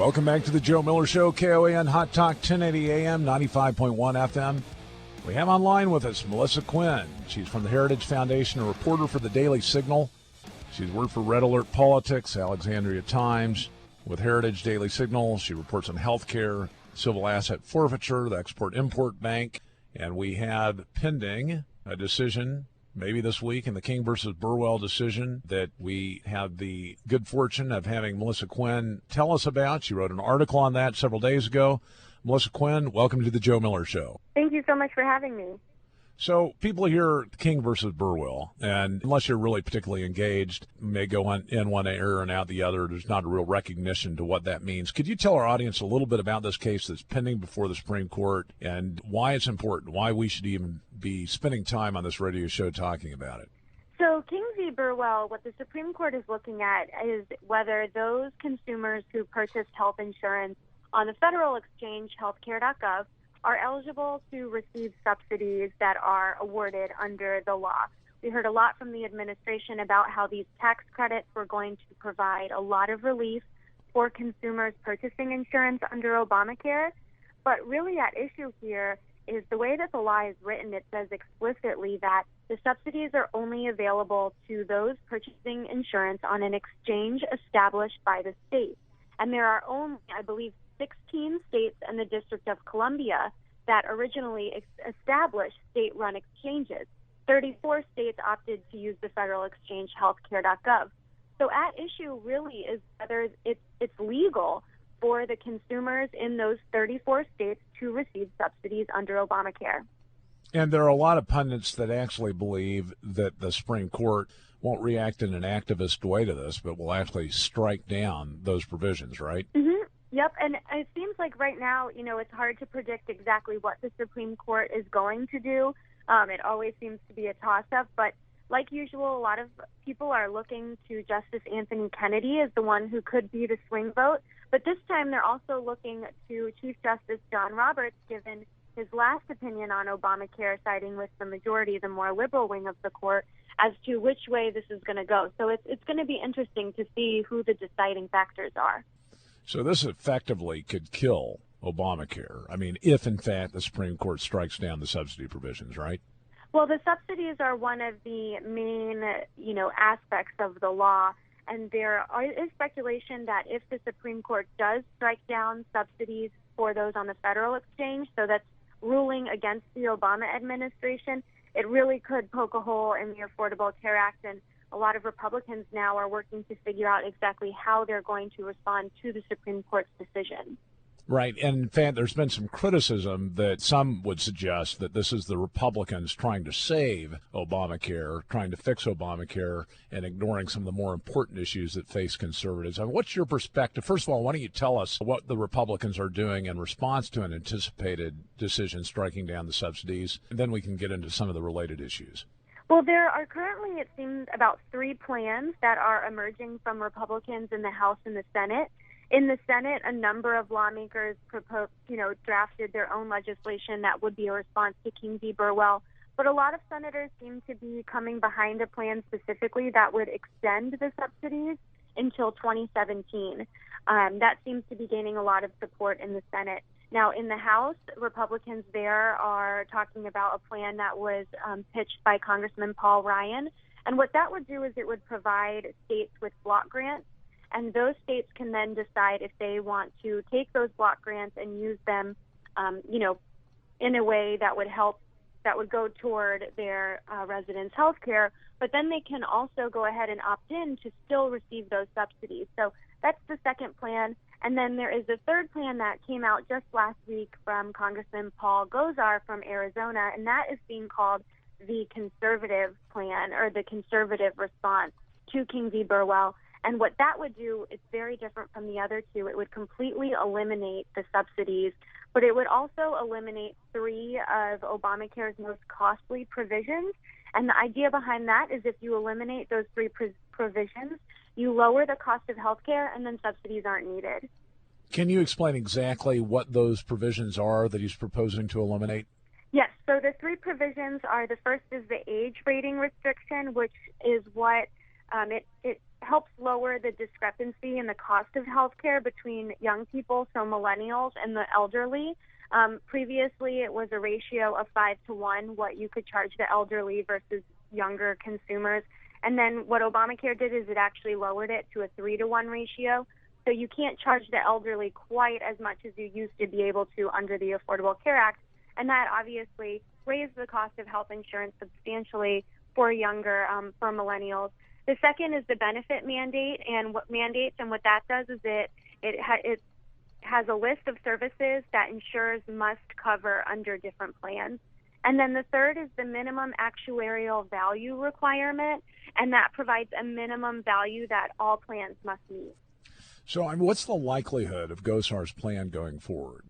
Welcome back to the Joe Miller Show, KOAN Hot Talk, 1080 AM, 95.1 FM. We have online with us Melissa Quinn. She's from the Heritage Foundation, a reporter for the Daily Signal. She's worked for Red Alert Politics, Alexandria Times. With Heritage Daily Signal, she reports on health care, civil asset forfeiture, the Export-Import Bank. And we have pending a decision maybe this week in the King versus Burwell decision that we have the good fortune of having Melissa Quinn tell us about. She wrote an article on that several days ago. Melissa Quinn, welcome to the Joe Miller Show. Thank you so much for having me. So people hear King versus Burwell, and unless you're really particularly engaged, may go in one ear and out the other. There's not a real recognition to what that means. Could you tell our audience a little bit about this case that's pending before the Supreme Court and why it's important, why we should even be spending time on this radio show talking about it? So King v. Burwell, what the Supreme Court is looking at is whether those consumers who purchased health insurance on the federal exchange, healthcare.gov, are eligible to receive subsidies that are awarded under the law. We heard a lot from the administration about how these tax credits were going to provide a lot of relief for consumers purchasing insurance under Obamacare. But really at issue here is the way that the law is written. It says explicitly that the subsidies are only available to those purchasing insurance on an exchange established by the state. And there are only, I believe, 16 states and the District of Columbia that originally established state-run exchanges. 34 states opted to use the federal exchange healthcare.gov. So at issue really is whether it's legal for the consumers in those 34 states to receive subsidies under Obamacare. And there are a lot of pundits that actually believe that the Supreme Court won't react in an activist way to this, but will actually strike down those provisions, right? Mm-hmm. Yep, and it seems like right now, it's hard to predict exactly what the Supreme Court is going to do. It always seems to be a toss-up, but like usual, a lot of people are looking to Justice Anthony Kennedy as the one who could be the swing vote. But this time they're also looking to Chief Justice John Roberts, given his last opinion on Obamacare, siding with the majority, the more liberal wing of the court, as to which way this is going to go. So it's going to be interesting to see who the deciding factors are. So this effectively could kill Obamacare. I mean, if in fact the Supreme Court strikes down the subsidy provisions, right? Well, the subsidies are one of the main, aspects of the law. And there is speculation that if the Supreme Court does strike down subsidies for those on the federal exchange, so that's ruling against the Obama administration, it really could poke a hole in the Affordable Care Act. And a lot of Republicans now are working to figure out exactly how they're going to respond to the Supreme Court's decision. Right. And in fact, there's been some criticism that some would suggest that this is the Republicans trying to save Obamacare, trying to fix Obamacare, and ignoring some of the more important issues that face conservatives. I mean, what's your perspective? First of all, why don't you tell us what the Republicans are doing in response to an anticipated decision striking down the subsidies, and then we can get into some of the related issues. Well, there are currently, it seems, about 3 plans that are emerging from Republicans in the House and the Senate. In the Senate, a number of lawmakers drafted their own legislation that would be a response to King v. Burwell. But a lot of senators seem to be coming behind a plan specifically that would extend the subsidies until 2017. That seems to be gaining a lot of support in the Senate. Now, in the House, Republicans there are talking about a plan that was pitched by Congressman Paul Ryan. And what that would do is it would provide states with block grants. And those states can then decide if they want to take those block grants and use them, in a way that would help, that would go toward their residents' health care. But then they can also go ahead and opt in to still receive those subsidies. So that's the second plan. And then there is a third plan that came out just last week from Congressman Paul Gosar from Arizona, and that is being called the conservative plan, or the conservative response to King v. Burwell. And what that would do is very different from the other two. It would completely eliminate the subsidies, but it would also eliminate 3 of Obamacare's most costly provisions. And the idea behind that is if you eliminate those 3 provisions, you lower the cost of health care, and then subsidies aren't needed. Can you explain exactly what those provisions are that he's proposing to eliminate? Yes. So the 3 provisions are, the first is the age rating restriction, which is what it helps lower the discrepancy in the cost of health care between young people, so millennials, and the elderly. Previously, it was a ratio of 5 to 1, what you could charge the elderly versus younger consumers. And then what Obamacare did is it actually lowered it to a 3 to 1 ratio. So you can't charge the elderly quite as much as you used to be able to under the Affordable Care Act. And that obviously raised the cost of health insurance substantially for younger, for millennials. The second is the benefit mandate, and what that does is it has a list of services that insurers must cover under different plans. And then the third is the minimum actuarial value requirement, and that provides a minimum value that all plans must meet. So, what's the likelihood of GOSAR's plan going forward?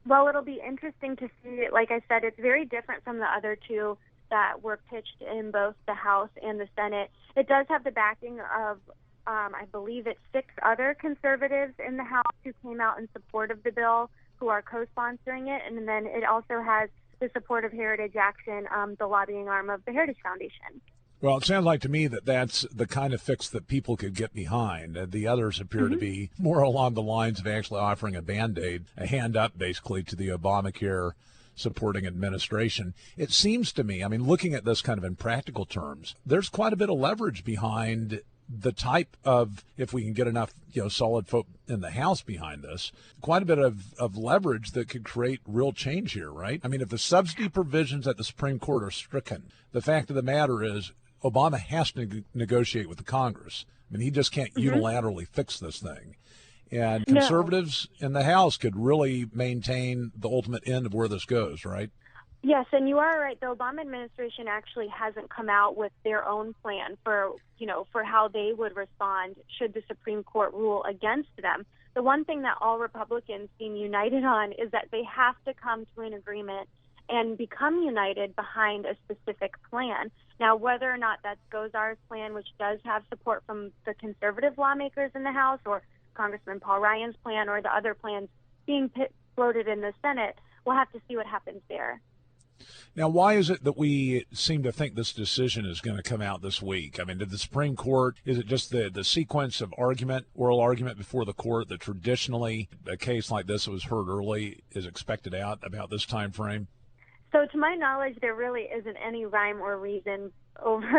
Well, it'll be interesting to see. Like I said, it's very different from the other two that were pitched in both the House and the Senate. It does have the backing of I believe it's 6 other conservatives in the House who came out in support of the bill, who are co-sponsoring it. And then it also has the support of Heritage Action, the lobbying arm of the Heritage Foundation. Well, it sounds like to me that that's the kind of fix that people could get behind. The others appear to be more along the lines of actually offering a BandAid, a hand up basically to the Obamacare supporting administration. It seems to me, looking at this kind of in practical terms, there's quite a bit of leverage behind the type of, if we can get enough, solid folk in the House behind this, quite a bit of leverage that could create real change here, right? If the subsidy provisions at the Supreme Court are stricken, the fact of the matter is Obama has to negotiate with the Congress. He just can't unilaterally fix this thing. And conservatives in the House could really maintain the ultimate end of where this goes, right? Yes, and you are right. The Obama administration actually hasn't come out with their own plan for how they would respond should the Supreme Court rule against them. The one thing that all Republicans seem united on is that they have to come to an agreement and become united behind a specific plan. Now, whether or not that's GOSAR's plan, which does have support from the conservative lawmakers in the House, or Congressman Paul Ryan's plan, or the other plans being floated in the Senate, we'll have to see what happens there. Now, why is it that we seem to think this decision is going to come out this week? Did the Supreme Court, is it just the sequence of oral argument before the court that traditionally a case like this that was heard early is expected out about this time frame? So to my knowledge, there really isn't any rhyme or reason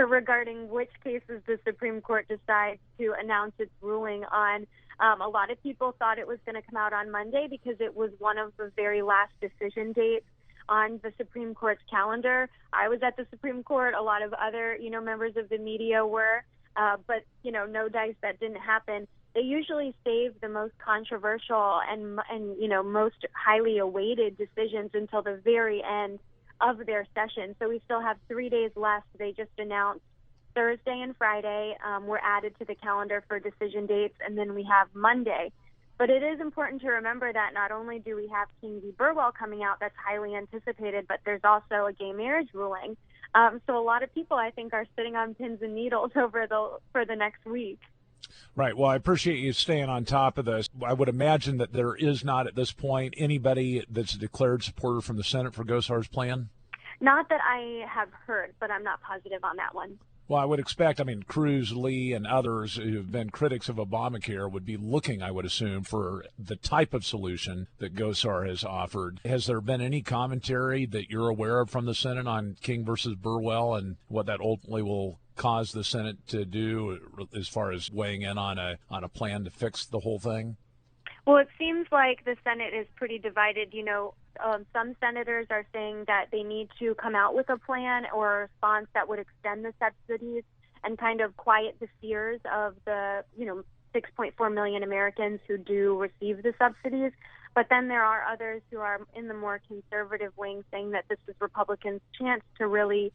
regarding which cases the Supreme Court decides to announce its ruling on. A lot of people thought it was going to come out on Monday because it was one of the very last decision dates on the Supreme Court's calendar. I was at the Supreme Court. A lot of other, members of the media were, but, no dice, that didn't happen. They usually save the most controversial and most highly awaited decisions until the very end of their session. So we still have 3 days left. They just announced Thursday and Friday were added to the calendar for decision dates, and then we have Monday. But it is important to remember that not only do we have King v. Burwell coming out that's highly anticipated, but there's also a gay marriage ruling. So a lot of people, I think, are sitting on pins and needles for the next week. Right. Well, I appreciate you staying on top of this. I would imagine that there is not at this point anybody that's a declared supporter from the Senate for GOSAR's plan? Not that I have heard, but I'm not positive on that one. Well, I would expect, Cruz, Lee, and others who have been critics of Obamacare would be looking, I would assume, for the type of solution that GOSAR has offered. Has there been any commentary that you're aware of from the Senate on King versus Burwell and what that ultimately will cause the Senate to do as far as weighing in on a plan to fix the whole thing? Well, it seems like the Senate is pretty divided. Some senators are saying that they need to come out with a plan or a response that would extend the subsidies and kind of quiet the fears of the, 6.4 million Americans who do receive the subsidies. But then there are others who are in the more conservative wing saying that this is Republicans' chance to really,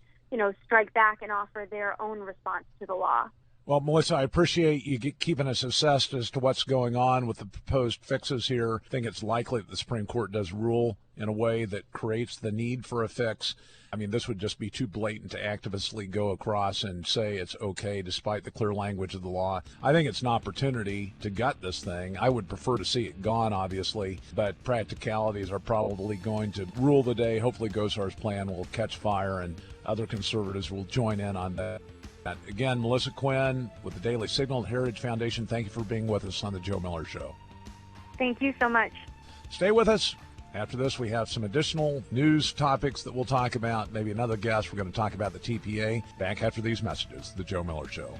strike back and offer their own response to the law. Well, Melissa, I appreciate you keeping us assessed as to what's going on with the proposed fixes here. I think it's likely that the Supreme Court does rule in a way that creates the need for a fix. This would just be too blatant to activistly go across and say it's okay despite the clear language of the law. I think it's an opportunity to gut this thing. I would prefer to see it gone, obviously, but practicalities are probably going to rule the day. Hopefully GOSAR's plan will catch fire and other conservatives will join in on that. Again, Melissa Quinn with the Daily Signal, Heritage Foundation, thank you for being with us on the Joe Miller Show. Thank you so much. Stay with us. After this, we have some additional news topics that we'll talk about, maybe another guest. We're going to talk about the TPA. Back after these messages, the Joe Miller Show.